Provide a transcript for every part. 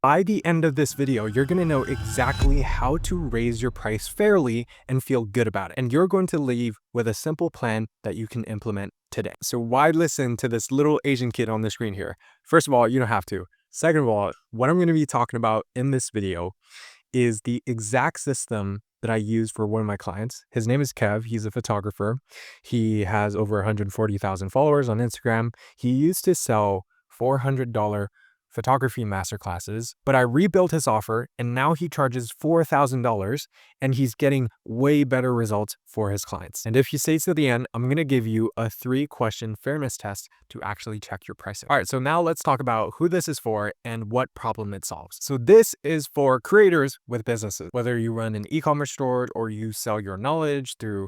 By the end of this video, you're going to know exactly how to raise your price fairly and feel good about it. And you're going to leave with a simple plan that you can implement today. So why listen to this little Asian kid on the screen here? First of all, you don't have to. Second of all, what I'm going to be talking about in this video is the exact system that I use for one of my clients. His name is Kev. He's a photographer. He has over 140,000 followers on Instagram. He used to sell $400 photography masterclasses, but I rebuilt his offer and now he charges $4,000 and he's getting way better results for his clients. And if you stay to the end, I'm going to give you a 3-question fairness test to actually check your pricing. All right, so now let's talk about who this is for and what problem it solves. So this is for creators with businesses, whether you run an e-commerce store or you sell your knowledge through,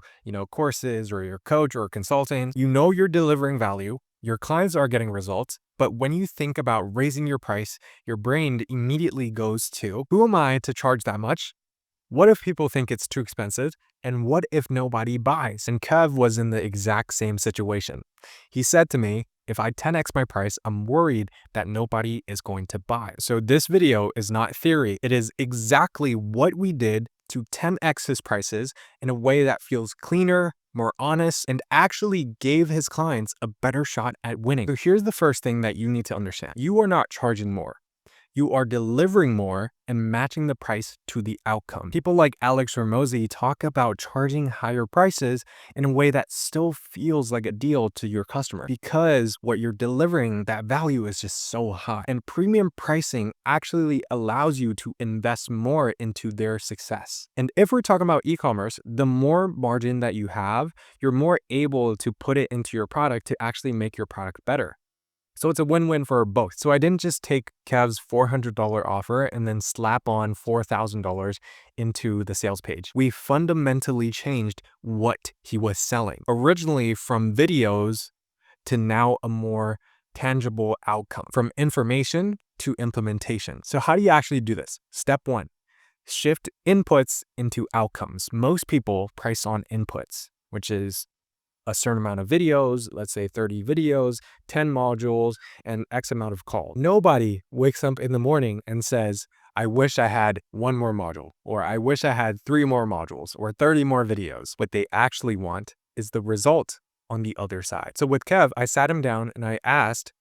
courses or your coach or consulting. You know you're delivering value. Your clients are getting results, but when you think about raising your price, your brain immediately goes to, who am I to charge that much? What if people think it's too expensive? And what if nobody buys? And Kev was in the exact same situation. He said to me, if I 10x my price, I'm worried that nobody is going to buy. So this video is not theory. It is exactly what we did to 10x his prices in a way that feels cleaner, more honest, and actually gave his clients a better shot at winning. So here's the first thing that you need to understand. You are not charging more. You are delivering more and matching the price to the outcome. People like Alex Ramosi talk about charging higher prices in a way that still feels like a deal to your customer because what you're delivering, that value is just so high. And premium pricing actually allows you to invest more into their success. And if we're talking about e-commerce, the more margin that you have, you're more able to put it into your product to actually make your product better. So it's a win-win for both. So I didn't just take Kev's $400 offer and then slap on $4,000 into the sales page. We fundamentally changed what he was selling. Originally from videos to now a more tangible outcome, from information to implementation. So how do you actually do this? Step 1, shift inputs into outcomes. Most people price on inputs, which is a certain amount of videos, let's say 30 videos, 10 modules, and X amount of calls. Nobody wakes up in the morning and says, I wish I had 1 more module, or I wish I had 3 more modules, or 30 more videos. What they actually want is the result on the other side. So with Kev, I sat him down and I asked,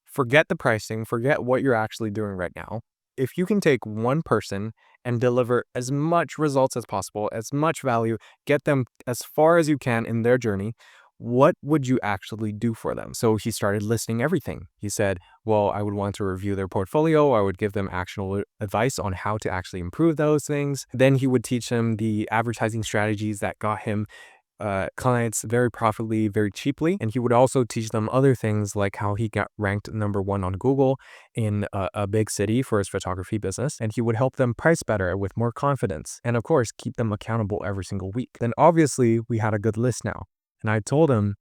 forget the pricing, forget what you're actually doing right now. If you can take one person and deliver as much results as possible, as much value, get them as far as you can in their journey, what would you actually do for them? So he started listing everything. He said, well, I would want to review their portfolio. I would give them actionable advice on how to actually improve those things. Then he would teach them the advertising strategies that got him clients very profitably, very cheaply. And he would also teach them other things like how he got ranked #1 on Google in a big city for his photography business. And he would help them price better with more confidence. And of course, keep them accountable every single week. Then obviously we had a good list now. And I told him,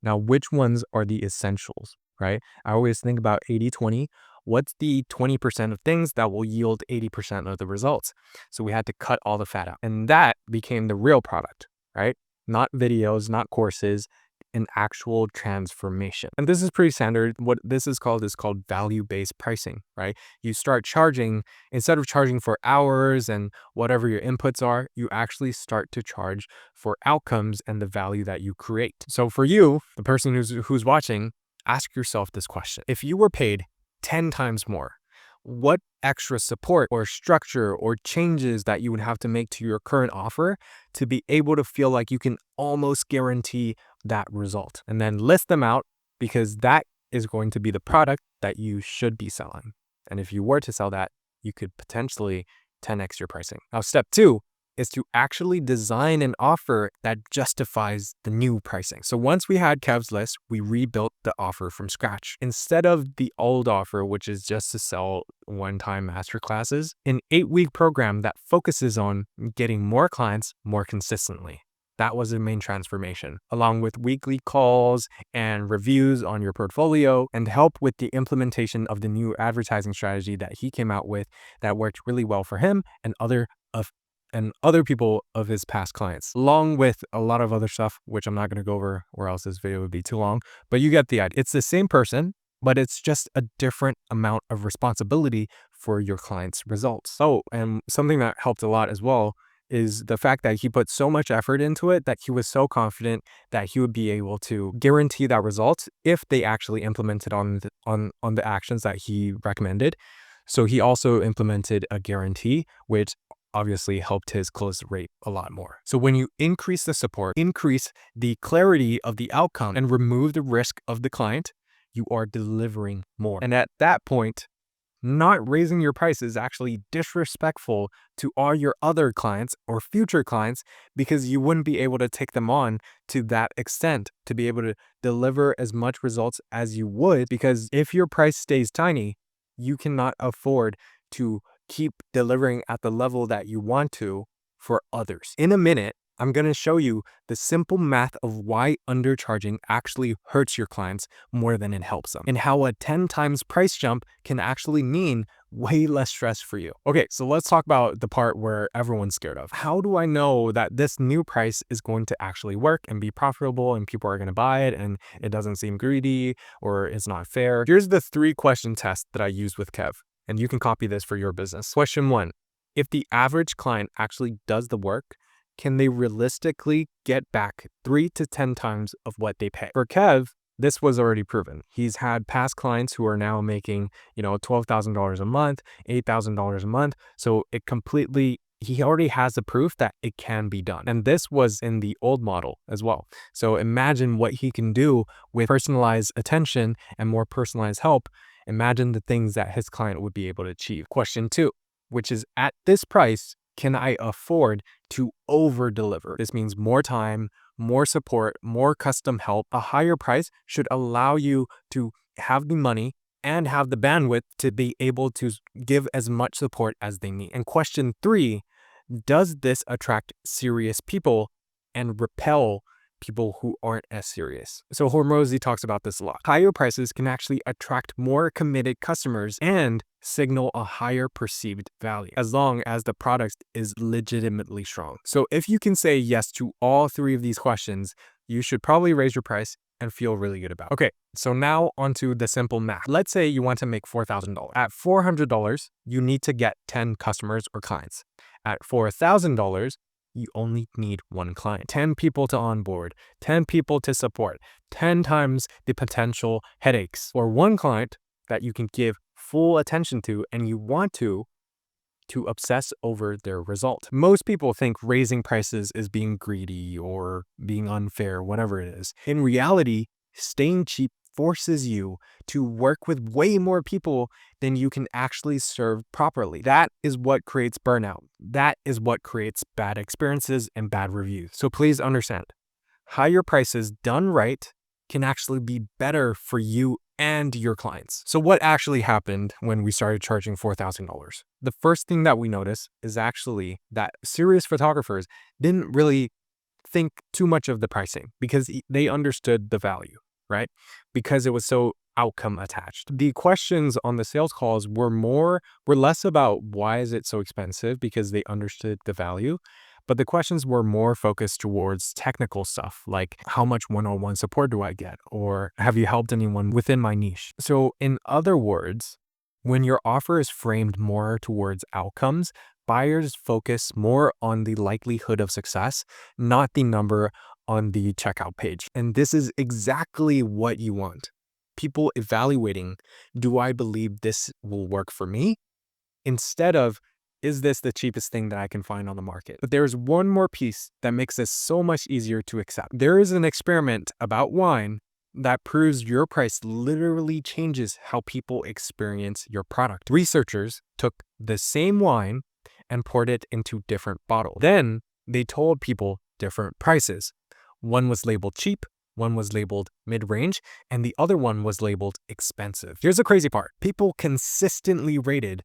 now which ones are the essentials, right? I always think about 80-20. What's the 20% of things that will yield 80% of the results? So we had to cut all the fat out. And that became the real product, right? Not videos, not courses, an actual transformation. And this is pretty standard. What this is called value-based pricing, right? You start charging, instead of charging for hours and whatever your inputs are, you actually start to charge for outcomes and the value that you create. So for you, the person who's watching, ask yourself this question. If you were paid 10 times more, what extra support or structure or changes that you would have to make to your current offer to be able to feel like you can almost guarantee that result? And then list them out, because that is going to be the product that you should be selling. And if you were to sell that, you could potentially 10x your pricing. Now, step 2 is to actually design an offer that justifies the new pricing. So once we had Kev's list, we rebuilt the offer from scratch. Instead of the old offer, which is just to sell one-time masterclasses, an 8-week program that focuses on getting more clients more consistently. That was the main transformation, along with weekly calls and reviews on your portfolio and help with the implementation of the new advertising strategy that he came out with that worked really well for him and other people of his past clients, along with a lot of other stuff, which I'm not going to go over or else this video would be too long, but you get the idea. It's the same person, but it's just a different amount of responsibility for your client's results. Oh, and something that helped a lot as well is the fact that he put so much effort into it that he was so confident that he would be able to guarantee that result if they actually implemented on the actions that he recommended. So he also implemented a guarantee, which obviously helped his close rate a lot more. So when you increase the support, increase the clarity of the outcome, and remove the risk of the client, you are delivering more. And at that point, not raising your price is actually disrespectful to all your other clients or future clients, because you wouldn't be able to take them on to that extent to be able to deliver as much results as you would. Because if your price stays tiny, you cannot afford to keep delivering at the level that you want to for others. In a minute, I'm going to show you the simple math of why undercharging actually hurts your clients more than it helps them, and how a 10 times price jump can actually mean way less stress for you. Okay, so let's talk about the part where everyone's scared of. How do I know that this new price is going to actually work and be profitable and people are going to buy it and it doesn't seem greedy or it's not fair? Here's the 3-question test that I use with Kev, and you can copy this for your business. Question 1, if the average client actually does the work, can they realistically get back 3 to 10 times of what they pay? For Kev, this was already proven. He's had past clients who are now making, $12,000 a month, $8,000 a month. So he already has the proof that it can be done. And this was in the old model as well. So imagine what he can do with personalized attention and more personalized help. Imagine the things that his client would be able to achieve. Question 2, which is, at this price, can I afford to over deliver? This means more time, more support, more custom help. A higher price should allow you to have the money and have the bandwidth to be able to give as much support as they need. And question 3, does this attract serious people and repel people who aren't as serious? So Hormozy talks about this a lot. Higher prices can actually attract more committed customers and signal a higher perceived value, as long as the product is legitimately strong. So if you can say yes to all 3 of these questions, you should probably raise your price and feel really good about it. Okay, so now onto the simple math. Let's say you want to make $4,000. At $400, you need to get 10 customers or clients. At $4,000, you only need 1 client, 10 people to onboard, 10 people to support, 10 times the potential headaches, or 1 client that you can give full attention to and you want to obsess over their result. Most people think raising prices is being greedy or being unfair, whatever it is. In reality, staying cheap forces you to work with way more people than you can actually serve properly. That is what creates burnout. That is what creates bad experiences and bad reviews. So please understand, higher prices done right can actually be better for you and your clients. So what actually happened when we started charging $4,000? The first thing that we noticed is actually that serious photographers didn't really think too much of the pricing because they understood the value, right? Because it was so outcome attached. The questions on the sales calls were less about why is it so expensive, because they understood the value. But the questions were more focused towards technical stuff, like how much one-on-one support do I get? Or have you helped anyone within my niche? So in other words, when your offer is framed more towards outcomes, buyers focus more on the likelihood of success, not the number on the checkout page. And this is exactly what you want. People evaluating, do I believe this will work for me? Instead of, is this the cheapest thing that I can find on the market? But there's one more piece that makes this so much easier to accept. There is an experiment about wine that proves your price literally changes how people experience your product. Researchers took the same wine and poured it into different bottles. Then they told people different prices. One was labeled cheap, one was labeled mid-range, and the other one was labeled expensive. Here's the crazy part. People consistently rated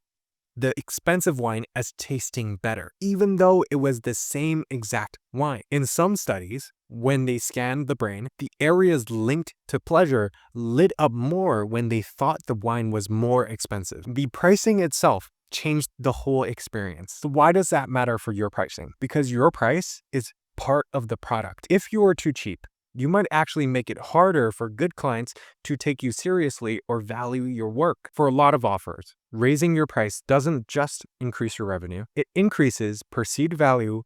the expensive wine as tasting better, even though it was the same exact wine. In some studies, when they scanned the brain, the areas linked to pleasure lit up more when they thought the wine was more expensive. The pricing itself changed the whole experience. So why does that matter for your pricing? Because your price is part of the product. If you are too cheap, You might actually make it harder for good clients to take you seriously or value your work. For a lot of offers, raising your price doesn't just increase your revenue, it increases perceived value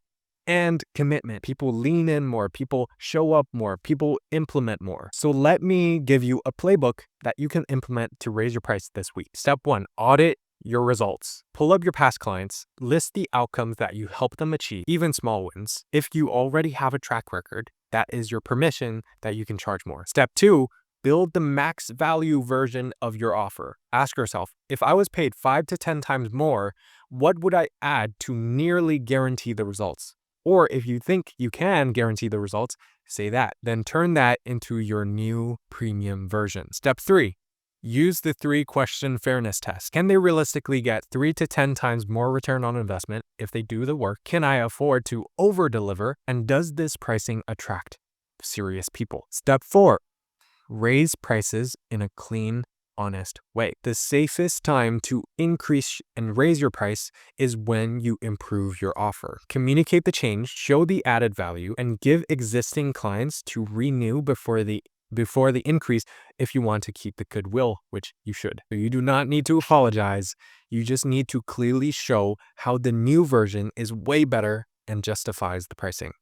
and commitment. People lean in more, people show up more, people implement more. So let me give you a playbook that you can implement to raise your price this week. Step 1, audit your results. Pull up your past clients, list the outcomes that you help them achieve, even small wins. If you already have a track record, that is your permission that you can charge more. Step 2, build the max value version of your offer. Ask yourself, if I was paid 5 to 10 times more, what would I add to nearly guarantee the results? Or if you think you can guarantee the results, say that. Then turn that into your new premium version. Step 3, use the 3-question fairness test. Can they realistically get 3 to 10 times more return on investment if they do the work? Can I afford to over-deliver? And does this pricing attract serious people? Step 4, raise prices in a clean, honest way. The safest time to increase and raise your price is when you improve your offer. Communicate the change, show the added value, and give existing clients to renew before the increase if you want to keep the goodwill, which you should. So you do not need to apologize. You just need to clearly show how the new version is way better and justifies the pricing.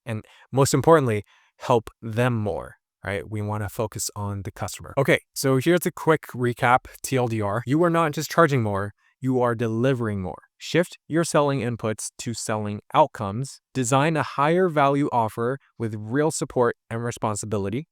And most importantly, help them more. Right? We want to focus on the customer. Okay, so here's a quick recap, TLDR. You are not just charging more, you are delivering more. Shift your selling inputs to selling outcomes. Design a higher value offer with real support and responsibility.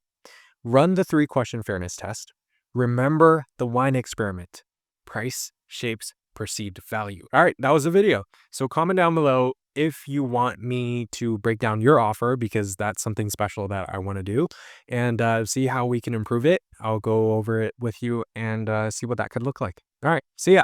Run the 3-question fairness test. Remember the wine experiment. Price shapes perceived value. All right, that was the video. So comment down below if you want me to break down your offer, because that's something special that I want to do, and see how we can improve it. I'll go over it with you and see what that could look like. All right, see ya.